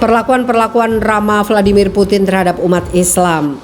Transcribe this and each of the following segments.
Perlakuan-perlakuan ramah Vladimir Putin terhadap umat Islam.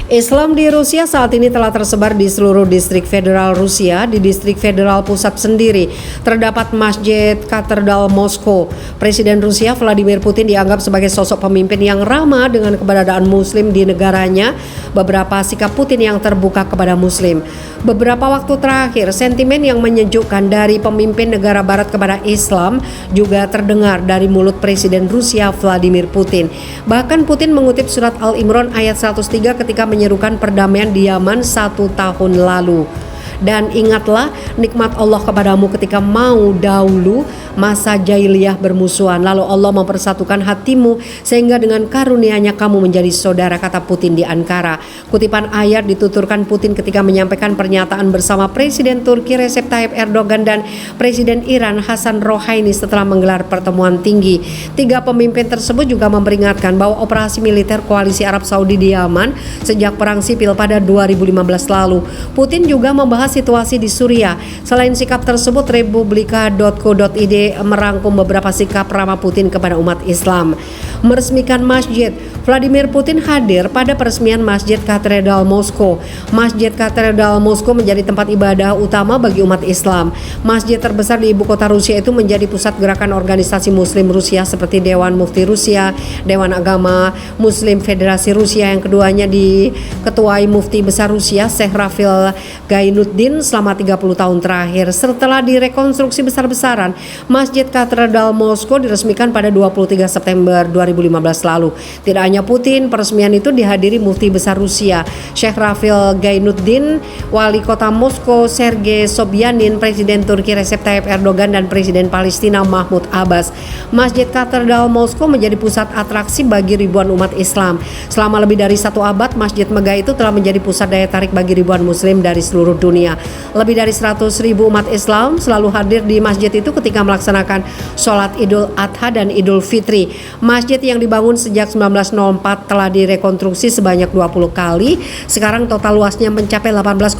Islam di Rusia saat ini telah tersebar di seluruh distrik federal Rusia. Di distrik federal pusat sendiri terdapat Masjid Katedral Moskow. Presiden Rusia Vladimir Putin dianggap sebagai sosok pemimpin yang ramah dengan keberadaan Muslim di negaranya. Beberapa sikap Putin yang terbuka kepada Muslim. Beberapa waktu terakhir, sentimen yang menyejukkan dari pemimpin negara Barat kepada Islam juga terdengar dari mulut Presiden Rusia Vladimir Putin. Bahkan Putin mengutip surat Al-Imran ayat 103 ketika menyerukan perdamaian di Yaman 1 tahun lalu. Dan ingatlah nikmat Allah kepadamu ketika mau dahulu masa jahiliyah bermusuhan, lalu Allah mempersatukan hatimu sehingga dengan karunia-Nya kamu menjadi saudara, kata Putin di Ankara. Kutipan ayat dituturkan Putin ketika menyampaikan pernyataan bersama Presiden Turki Recep Tayyip Erdogan dan Presiden Iran Hassan Rouhani setelah menggelar pertemuan tinggi. Tiga pemimpin tersebut juga memperingatkan bahwa operasi militer koalisi Arab Saudi di Yaman sejak perang sipil pada 2015 lalu. Putin juga membahas situasi di Suriah. Selain sikap tersebut, Republika.co.id merangkum beberapa sikap ramah Putin kepada umat Islam. Meresmikan masjid. Vladimir Putin hadir pada peresmian Masjid Katedral Moskow. Masjid Katedral Moskow menjadi tempat ibadah utama bagi umat Islam. Masjid terbesar di ibu kota Rusia itu menjadi pusat gerakan organisasi Muslim Rusia seperti Dewan Mufti Rusia, Dewan Agama Muslim Federasi Rusia, yang keduanya diketuai Mufti Besar Rusia Syekh Rafil Gainuddin selama 30 tahun terakhir. Setelah direkonstruksi besar-besaran, Masjid Katedral Moskow diresmikan pada 23 September 2015 lalu. Tidak hanya Putin, peresmian itu dihadiri Mufti Besar Rusia Syekh Rafil Gainuddin, Wali Kota Moskow Sergei Sobyanin, Presiden Turki Recep Tayyip Erdogan, dan Presiden Palestina Mahmud Abbas. Masjid Katedral Moskow menjadi pusat atraksi bagi ribuan umat Islam. Selama lebih dari 1 abad, masjid megah itu telah menjadi pusat daya tarik bagi ribuan Muslim dari seluruh dunia. Lebih dari 100.000 umat Islam selalu hadir di masjid itu ketika melaksanakan sholat Idul Adha dan Idul Fitri. Masjid yang dibangun sejak 1904 telah direkonstruksi sebanyak 20 kali. Sekarang total luasnya mencapai 18,9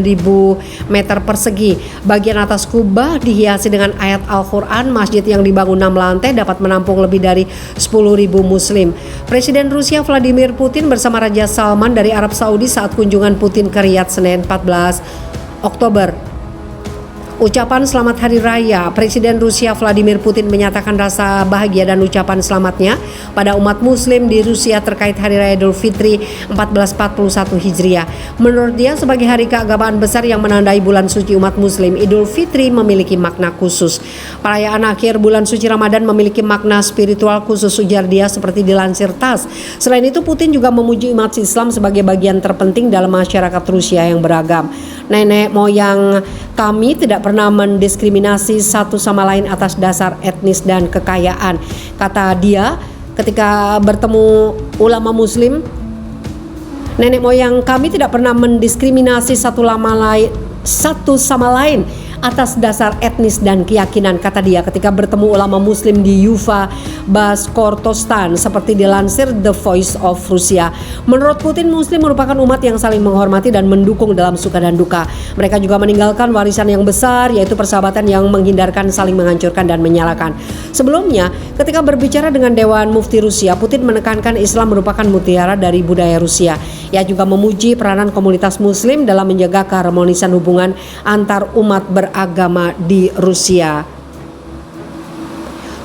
ribu meter persegi. Bagian atas kubah dihiasi dengan ayat Al-Quran. Masjid yang dibangun 6 lantai dapat menampung lebih dari 10.000 Muslim. Presiden Rusia Vladimir Putin bersama Raja Salman dari Arab Saudi saat kunjungan Putin ke Riyadh Senin 14 Oktober. Ucapan selamat hari raya. Presiden Rusia Vladimir Putin menyatakan rasa bahagia dan ucapan selamatnya pada umat Muslim di Rusia terkait hari raya Idul Fitri 1441 Hijriah. Menurut dia, sebagai hari keagamaan besar yang menandai bulan suci umat Muslim, Idul Fitri memiliki makna khusus. Perayaan akhir bulan suci Ramadan memiliki makna spiritual khusus, ujar dia seperti dilansir TASS. Selain itu, Putin juga memuji umat Islam sebagai bagian terpenting dalam masyarakat Rusia yang beragam. Nenek moyang kami tidak pernah mendiskriminasi satu sama lain atas dasar etnis dan kekayaan, kata dia ketika bertemu ulama Muslim. Nenek moyang kami tidak pernah mendiskriminasi satu sama lain atas dasar etnis dan keyakinan, kata dia ketika bertemu ulama Muslim di Ufa, Bashkortostan, seperti dilansir The Voice of Russia. Menurut Putin, Muslim merupakan umat yang saling menghormati dan mendukung dalam suka dan duka. Mereka juga meninggalkan warisan yang besar, yaitu persahabatan yang menghindarkan saling menghancurkan dan menyalahkan. Sebelumnya, ketika berbicara dengan Dewan Mufti Rusia, Putin menekankan Islam merupakan mutiara dari budaya Rusia. Ia juga memuji peranan komunitas Muslim dalam menjaga keharmonisan hubungan antar umat beragama di Rusia.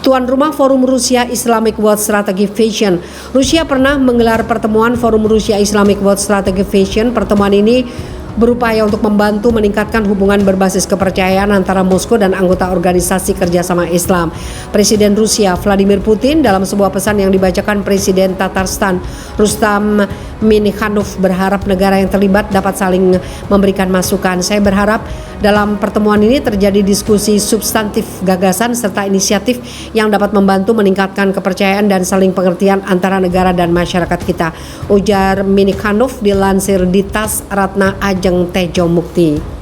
Tuan rumah Forum Rusia Islamic World Strategic Vision. Rusia pernah menggelar pertemuan Forum Rusia Islamic World Strategic Vision. Pertemuan ini berupaya untuk membantu meningkatkan hubungan berbasis kepercayaan antara Moskow dan anggota Organisasi Kerjasama Islam. Presiden Rusia Vladimir Putin dalam sebuah pesan yang dibacakan Presiden Tatarstan Rustam Minikhanov berharap negara yang terlibat dapat saling memberikan masukan. Saya berharap dalam pertemuan ini terjadi diskusi substantif gagasan serta inisiatif yang dapat membantu meningkatkan kepercayaan dan saling pengertian antara negara dan masyarakat kita, ujar Minikhanov dilansir di TASS Ratna Ajeng Tejo Mukti.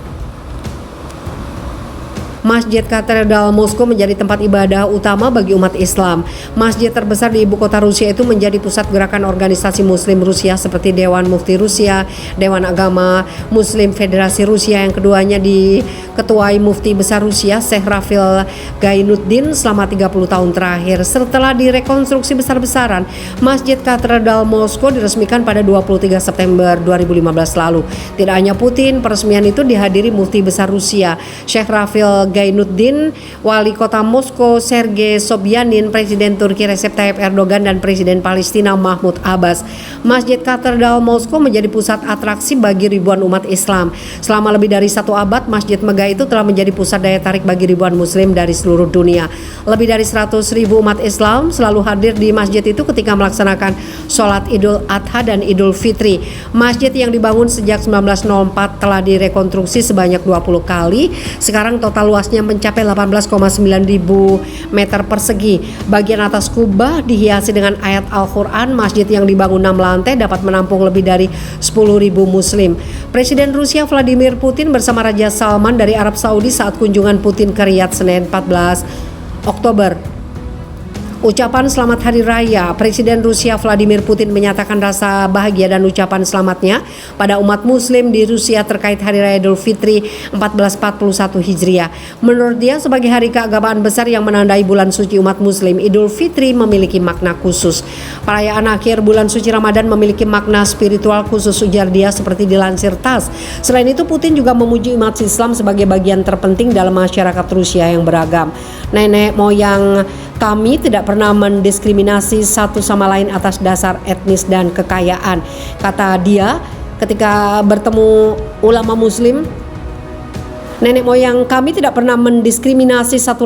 Masjid Katedral Moskow menjadi tempat ibadah utama bagi umat Islam. Masjid terbesar di ibu kota Rusia itu menjadi pusat gerakan organisasi Muslim Rusia seperti Dewan Mufti Rusia, Dewan Agama Muslim Federasi Rusia yang keduanya diketuai Mufti Besar Rusia Syekh Rafil Gainuddin selama 30 tahun terakhir. Setelah direkonstruksi besar-besaran, Masjid Katedral Moskow diresmikan pada 23 September 2015 lalu. Tidak hanya Putin, peresmian itu dihadiri Mufti Besar Rusia Syekh Rafil Gainuddin, Wali Kota Moskow Sergei Sobyanin, Presiden Turki Recep Tayyip Erdogan, dan Presiden Palestina Mahmud Abbas. Masjid Katedral Moskow menjadi pusat atraksi bagi ribuan umat Islam. Selama lebih dari 1 abad, Masjid megah itu telah menjadi pusat daya tarik bagi ribuan Muslim dari seluruh dunia. Lebih dari 100.000 umat Islam selalu hadir di masjid itu ketika melaksanakan sholat Idul Adha dan Idul Fitri. Masjid yang dibangun sejak 1904 telah direkonstruksi sebanyak 20 kali. Sekarang total luasnya mencapai 18,9 ribu meter persegi. Bagian atas kubah dihiasi dengan ayat Al-Quran. Masjid yang dibangun 6 lantai dapat menampung lebih dari 10.000 Muslim. Presiden Rusia Vladimir Putin bersama Raja Salman dari Arab Saudi saat kunjungan Putin ke Riyadh Senin 14 Oktober. Ucapan selamat Hari Raya, Presiden Rusia Vladimir Putin menyatakan rasa bahagia dan ucapan selamatnya pada umat Muslim di Rusia terkait Hari Raya Idul Fitri 1441 Hijriah. Menurut dia, sebagai hari keagamaan besar yang menandai bulan suci umat Muslim, Idul Fitri memiliki makna khusus. Perayaan akhir bulan suci Ramadan memiliki makna spiritual khusus, ujar dia seperti dilansir TASS. Selain itu, Putin juga memuji umat Islam sebagai bagian terpenting dalam masyarakat Rusia yang beragam. Nenek moyang kami tidak pernah mendiskriminasi satu sama lain atas dasar etnis dan kekayaan, kata dia ketika bertemu ulama Muslim. Nenek moyang kami tidak pernah mendiskriminasi satu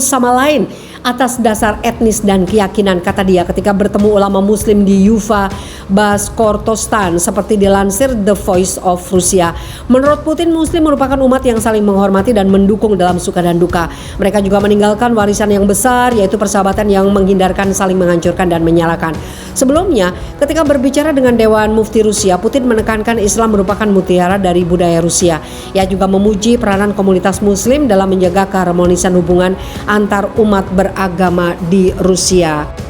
sama lain atas dasar etnis dan keyakinan, kata dia ketika bertemu ulama Muslim di Ufa, Bashkortostan, seperti dilansir The Voice of Russia. Menurut Putin, Muslim merupakan umat yang saling menghormati dan mendukung dalam suka dan duka. Mereka juga meninggalkan warisan yang besar, yaitu persahabatan yang menghindarkan saling menghancurkan dan menyalahkan. Sebelumnya, ketika berbicara dengan Dewan Mufti Rusia, Putin menekankan Islam merupakan mutiara dari budaya Rusia. Ia juga memuji peranan komunitas Muslim dalam menjaga keharmonisan hubungan antar umat beragama di Rusia.